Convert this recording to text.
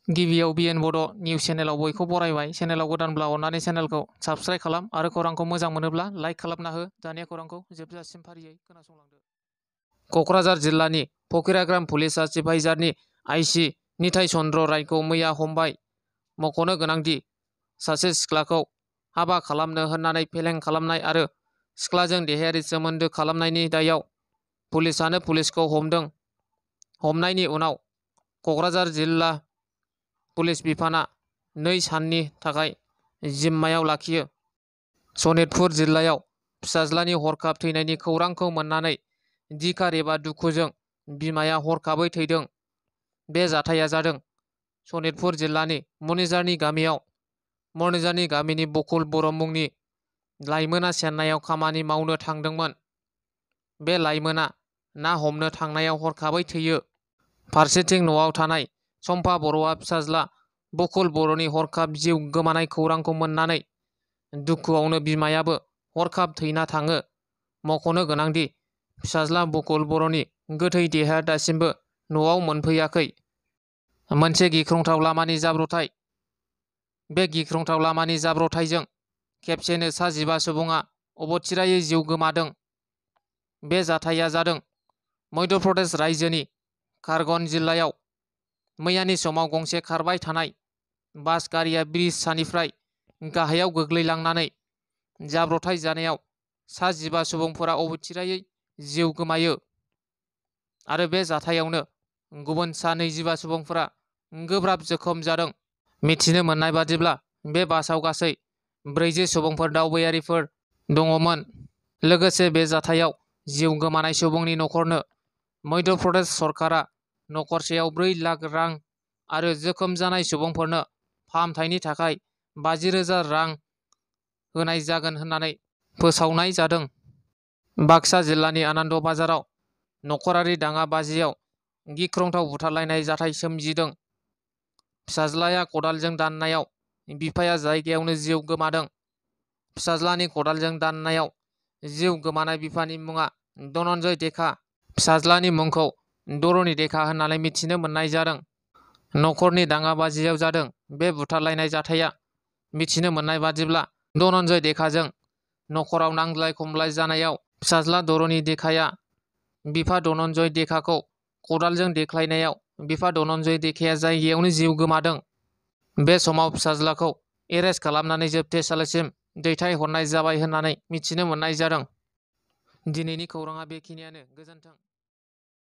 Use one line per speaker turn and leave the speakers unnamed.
गिबियाव बिएन बड' निउस चेनेलाव बयखौ बरायबाय। चेनेलाव गोदानब्ला अननानै चेनेलखौ साबस्क्राइब खालाम आरो खौरांखौ मोजां मोनोब्ला लाइक खालामना हो। दानिया खौरांखौ जोबजासिम फारियै खोनासंलांदो। क'क्राझार जिल्लानि फकिराग्राम पुलिसआ सिपाहिजारनि आइसि निताइ चन्द्र रायखौ मैया हमबाय। मख'नो गोनांदि सासे सिख्लाखौ हाबा खालामनो होननानै फेलें खालामनाय आरो सिख्लाजों देहायारि सोमोन्दो खालामनायनि दायाव पुलिसआनो पुलिसखौ हमदों। हमनायनि उनाव क'क्राझार जिल्ला पुलिस बिफाना 2 साननि थाखाय जिम्मायाव लाखियो। सनितपुर जिल्लायाव फिसाज्लानि हरखाब थैनायनि खौरांखौ मोननानै दिखार एबा दुखुजों बिमाया हरखाबै थैदों। बे जाथाया जादों सनितपुर जिल्लानि मनिजारनि गामियाव। मनिजारनि गामिनि बकुल बर' मुंनि लाइमोना चेन्नाइयाव खामानि मावनो थांदोंमोन। बे लाइमोना ना हमनो थांनायाव हरखाबै थैयो। फारसेथिं न'आव थानाय सम्फा बर'आ फिसाज्ला बकुल बर'नि हरखाब जिउ गोमानाय खौरांखौ मोननानै दुखुआवनो बिमायाबो हरखाब थैना थाङो। मख'नो गोनांदि फिसाज्ला बकुल बर'नि गोथै देहाया दासिमबो न'आव मोनफैयाखै। मोनसे गिख्रंथाव लामानि जाब्रबथाय। बे गिख्रंथाव लामानि जाब्रबथायजों खेबसेनो सा 15 सुबुङा अबथिरायै जिउ गोमादों। बे जाथाया जादों मध्य प्रदेश रायजोनि खारगन जिल्लायाव। मैयानि समाव गंसे खारबाय थानाय बास गारिया ब्रिज सानिफ्राय गाहायाव गोग्लैलांनानै जाब्रबथाय जानायाव सा 15 सुबुंफोरा अबथिरायै जिउ गोमायो आरो बे जाथायावनो गुबुन सा 25 सुबुंफोरा गोब्राब जोखोम जादों। मिथिनो मोननाय बादिब्ला बे बासआव गासै 40 सुबुंफोर दावबायारिफोर दङमोन। लोगोसे बे जाथायाव जिउ गोमानाय सुबुंनि न'खरनो मध्य प्रदेश सरकारा न'खरसेयाव 4 लाख रां आरो जोखोम जानाय सुबुंफोरनो फाहामथायनि थाखाय 50,000 रां होनाय जागोन होननानै फोसावनाय जादों। बाक्सा जिल्लानि आनन्द बाजाराव नखरारि दाङा बाजियाव गिख्रंथाव बुथारलायनाय जाथाय सोमजिदों। फिसाज्लाया खदालजों दाननायाव बिफाया जायगायावनो जिउ गोमादों। फिसाज्लानि खदालजों दाननायाव जिउ गोमानाय बिफानि मुङा धनन्जय देखा। फिसाज्लानि मुंखौ धरनि देखा होननानै मिथिनो मोननाय जादों। नखरनि दाङाबाजियाव जादों बे बुथारलायनाय जाथाया। मिथिनो मोननाय बादिब्ला धनन्जय देखाजों नखराव नांज्लाय खमलाय जानायाव फिसाज्ला धरनि देखाया बिफा धनन्जय देखाखौ खदालजों देख्लायनायाव बिफा धनन्जय देखाया जायगायावनो जिउ गोमादों। बे समाव फिसाज्लाखौ एरेस्ट खालामनानै जोबथेसालिसिम दैथायहरनाय जाबाय होननानै मिथिनो मोननाय जादों। दिनैनि खौराङा बेखिनियानो। गोजोन्थों।